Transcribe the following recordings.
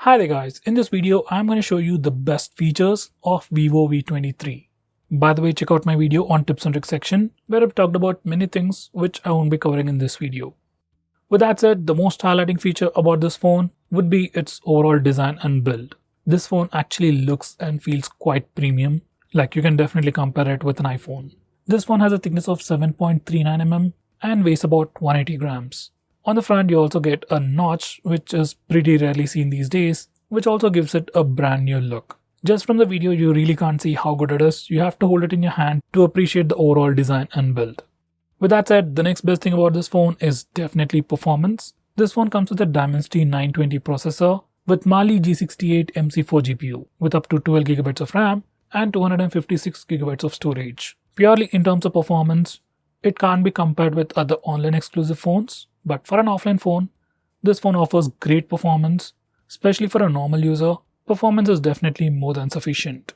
Hi there guys, in this video I'm going to show you the best features of Vivo V23. By the way, check out my video on tips and tricks section where I've talked about many things which I won't be covering in this video. With that said, the most highlighting feature about this phone would be its overall design and build. This phone actually looks and feels quite premium, like you can definitely compare it with an iPhone. This phone has a thickness of 7.39 mm and weighs about 180 grams. On the front, you also get a notch, which is pretty rarely seen these days, which also gives it a brand new look. Just from the video, you really can't see how good it is. You have to hold it in your hand to appreciate the overall design and build. With that said, the next best thing about this phone is definitely performance. This phone comes with a Dimensity 920 processor with Mali G68 MC4 GPU with up to 12GB of RAM and 256GB of storage. Purely in terms of performance, it can't be compared with other online exclusive phones. But for an offline phone, this phone offers great performance, especially for a normal user. Performance is definitely more than sufficient.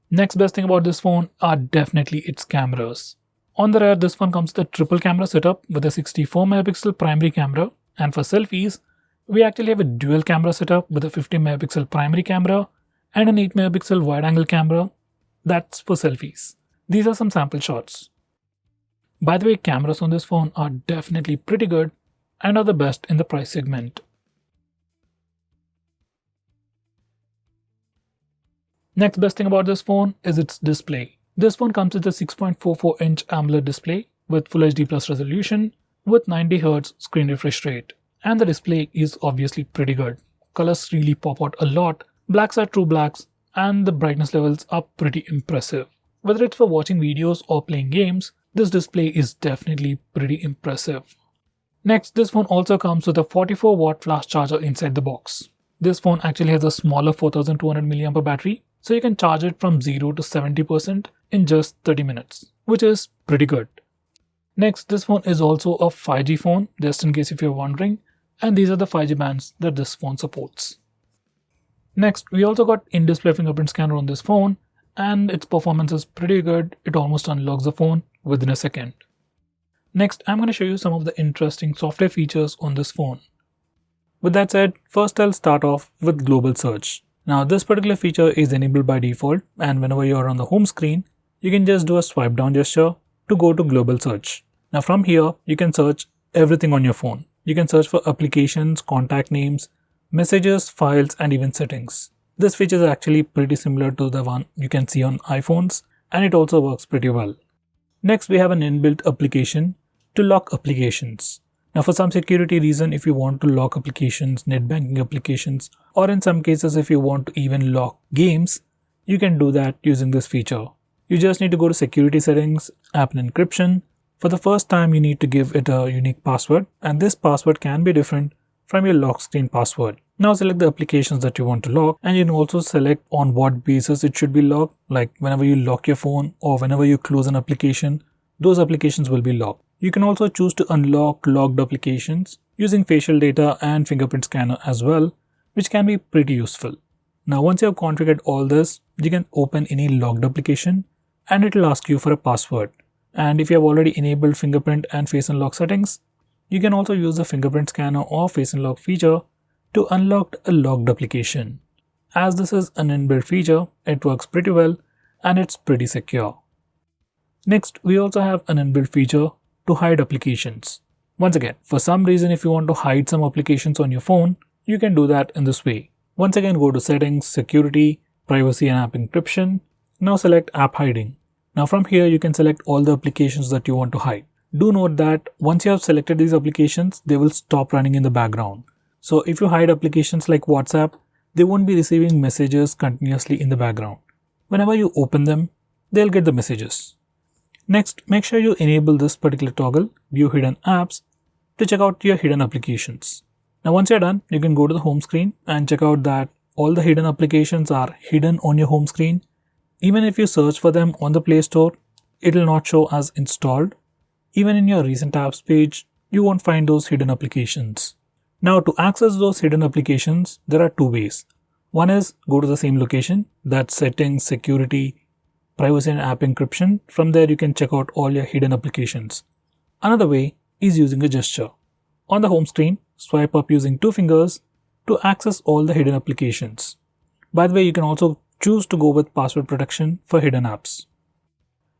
Next best thing about this phone are definitely its cameras. On the rear, this phone comes with a triple camera setup with a 64MP primary camera, and for selfies, we actually have a dual camera setup with a 50MP primary camera and an 8MP wide angle camera. That's for selfies. These are some sample shots. By the way, cameras on this phone are definitely pretty good and are the best in the price segment. Next best thing about this phone is its display. This phone comes with a 6.44-inch AMOLED display with Full HD Plus resolution with 90Hz screen refresh rate. And the display is obviously pretty good. Colors really pop out a lot, blacks are true blacks, and the brightness levels are pretty impressive. Whether it's for watching videos or playing games, this display is definitely pretty impressive. Next, this phone also comes with a 44-watt flash charger inside the box. This phone actually has a smaller 4200 mAh battery, so you can charge it from 0 to 70% in just 30 minutes, which is pretty good. Next, this phone is also a 5G phone, just in case if you're wondering, and these are the 5G bands that this phone supports. Next, we also got in-display fingerprint scanner on this phone, and its performance is pretty good. It almost unlocks the phone within a second. Next, I'm going to show you some of the interesting software features on this phone. With that said, first I'll start off with global search. Now this particular feature is enabled by default, and whenever you're on the home screen, you can just do a swipe down gesture to go to global search. Now from here, you can search everything on your phone. You can search for applications, contact names, messages, files, and even settings. This feature is actually pretty similar to the one you can see on iPhones, and it also works pretty well. Next, we have an inbuilt application to lock applications. Now for some security reason, if you want to lock applications, net banking applications, or in some cases if you want to even lock games, you can do that using this feature. You just need to go to security settings, app and encryption. For the first time, you need to give it a unique password, and this password can be different from your lock screen password. Now select the applications that you want to lock, and you can also select on what basis it should be locked, like whenever you lock your phone or whenever you close an application, those applications will be locked. You can also choose to unlock locked applications using facial data and fingerprint scanner as well, which can be pretty useful. Now once you have configured all this, you can open any locked application and it will ask you for a password. And if you have already enabled fingerprint and face unlock settings, you can also use the fingerprint scanner or face unlock feature to unlock a locked application. As this is an inbuilt feature, it works pretty well and it's pretty secure. Next, we also have an inbuilt feature to hide applications. Once again, for some reason if you want to hide some applications on your phone, you can do that in this way. Once again, go to settings, security, privacy and app encryption. Now select app hiding. Now from here you can select all the applications that you want to hide. Do note that once you have selected these applications, they will stop running in the background. So if you hide applications like WhatsApp, they won't be receiving messages continuously in the background. Whenever you open them, they'll get the messages. Next, make sure you enable this particular toggle, View Hidden Apps, to check out your hidden applications. Now once you're done, you can go to the home screen and check out that all the hidden applications are hidden on your home screen. Even if you search for them on the Play Store, it will not show as installed. Even in your recent apps page, you won't find those hidden applications. Now to access those hidden applications, there are two ways. One is go to the same location, that's settings, security, privacy and app encryption. From there you can check out all your hidden applications. Another way is using a gesture. On the home screen, swipe up using two fingers to access all the hidden applications. By the way, you can also choose to go with password protection for hidden apps.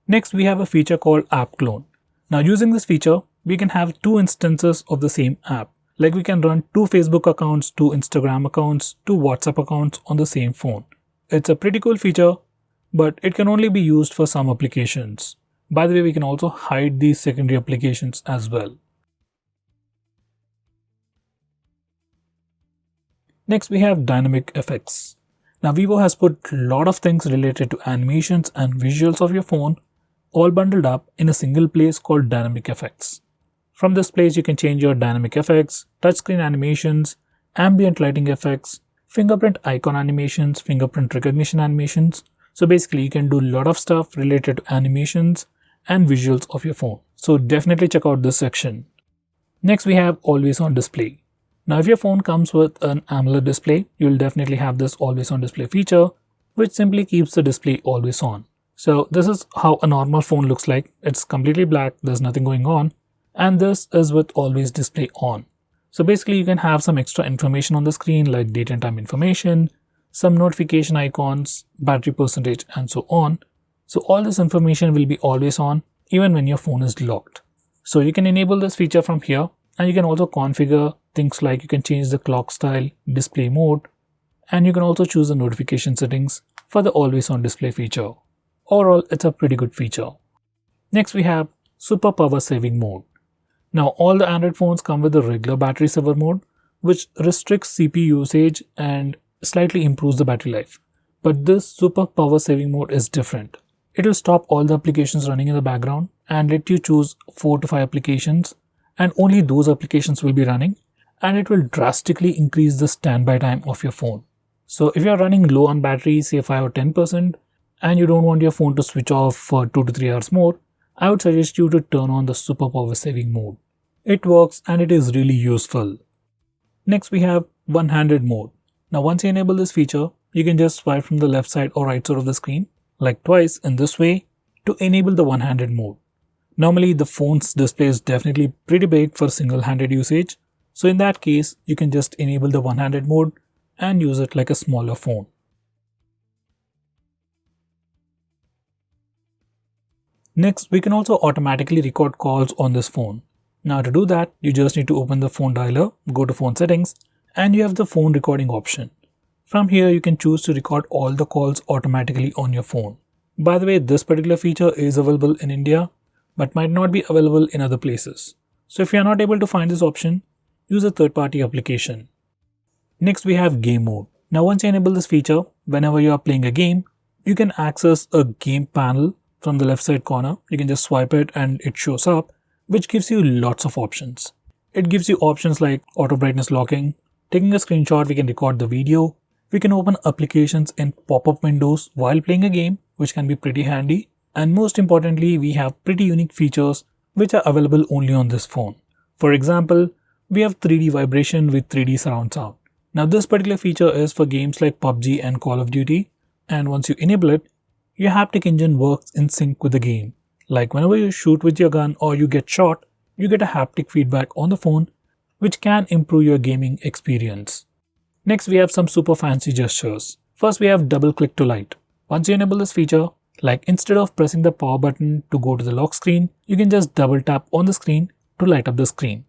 Next, we have a feature called App Clone. Now, using this feature, we can have two instances of the same app. Like we can run two Facebook accounts, two Instagram accounts, two WhatsApp accounts on the same phone. It's a pretty cool feature, but it can only be used for some applications. By the way, we can also hide these secondary applications as well. Next, we have dynamic effects. Now, Vivo has put a lot of things related to animations and visuals of your phone all bundled up in a single place called dynamic effects. From this place, you can change your dynamic effects, touchscreen animations, ambient lighting effects, fingerprint icon animations, fingerprint recognition animations. So basically, you can do a lot of stuff related to animations and visuals of your phone. So definitely check out this section. Next, we have always on display. Now, if your phone comes with an AMOLED display, you'll definitely have this always on display feature, which simply keeps the display always on. So this is how a normal phone looks like. It's completely black, there's nothing going on. And this is with always display on. So basically you can have some extra information on the screen like date and time information, some notification icons, battery percentage and so on. So all this information will be always on even when your phone is locked. So you can enable this feature from here, and you can also configure things like you can change the clock style, display mode, and you can also choose the notification settings for the always on display feature. Overall, it's a pretty good feature. Next, we have super power saving mode. Now, all the Android phones come with the regular battery saver mode, which restricts CPU usage and slightly improves the battery life. But this super power saving mode is different. It will stop all the applications running in the background and let you choose 4 to 5 applications, and only those applications will be running, and it will drastically increase the standby time of your phone. So if you are running low on battery, say 5 or 10%, and you don't want your phone to switch off for 2 to 3 hours more, I would suggest you to turn on the super power saving mode. It works and it is really useful. Next, we have one-handed mode. Now, once you enable this feature, you can just swipe from the left side or right side of the screen, like twice in this way, to enable the one-handed mode. Normally, the phone's display is definitely pretty big for single-handed usage. So in that case, you can just enable the one-handed mode and use it like a smaller phone. Next, we can also automatically record calls on this phone. Now to do that, you just need to open the phone dialer, go to phone settings, and you have the phone recording option. From here, you can choose to record all the calls automatically on your phone. By the way, this particular feature is available in India, but might not be available in other places. So if you are not able to find this option, use a third-party application. Next, we have game mode. Now once you enable this feature, whenever you are playing a game, you can access a game panel from the left side corner. You can just swipe it and it shows up, which gives you lots of options. It gives you options like auto brightness locking, taking a screenshot, we can record the video, we can open applications in pop-up windows while playing a game, which can be pretty handy. And most importantly, we have pretty unique features which are available only on this phone. For example, we have 3D vibration with 3D surround sound. Now this particular feature is for games like PUBG and Call of Duty, and once you enable it, your haptic engine works in sync with the game. Like whenever you shoot with your gun or you get shot, you get a haptic feedback on the phone, which can improve your gaming experience. Next, we have some super fancy gestures. First, we have double click to light. Once you enable this feature, like instead of pressing the power button to go to the lock screen, you can just double tap on the screen to light up the screen.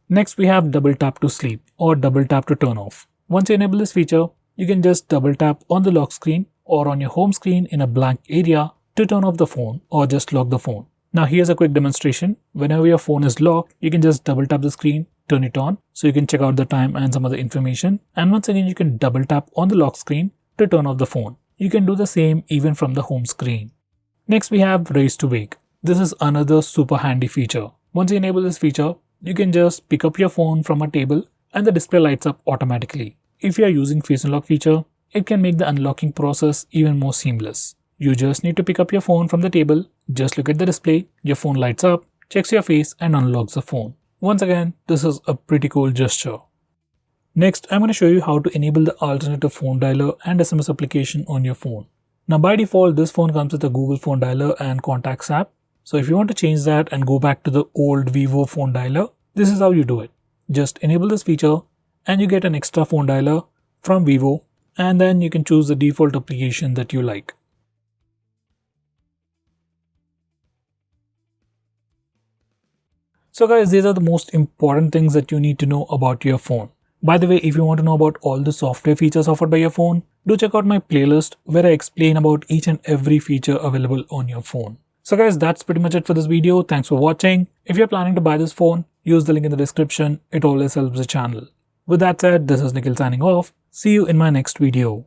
Next, we have double tap to sleep or double tap to turn off. Once you enable this feature, you can just double tap on the lock screen or on your home screen in a blank area to turn off the phone or just lock the phone. Now here's a quick demonstration. Whenever your phone is locked, you can just double tap the screen, turn it on, so you can check out the time and some other information. And once again, you can double tap on the lock screen to turn off the phone. You can do the same even from the home screen. Next, we have raise to wake. This is another super handy feature. Once you enable this feature, you can just pick up your phone from a table and the display lights up automatically. If you are using face unlock feature, it can make the unlocking process even more seamless. You just need to pick up your phone from the table, just look at the display, your phone lights up, checks your face and unlocks the phone. Once again, this is a pretty cool gesture. Next, I'm going to show you how to enable the alternative phone dialer and SMS application on your phone. Now by default, this phone comes with a Google phone dialer and contacts app. So if you want to change that and go back to the old Vivo phone dialer, this is how you do it. Just enable this feature and you get an extra phone dialer from Vivo, and then you can choose the default application that you like. So guys, these are the most important things that you need to know about your phone. By the way, if you want to know about all the software features offered by your phone, do check out my playlist where I explain about each and every feature available on your phone. So guys, that's pretty much it for this video. Thanks for watching. If you're planning to buy this phone, use the link in the description. It always helps the channel. With that said, this is Nikhil signing off. See you in my next video.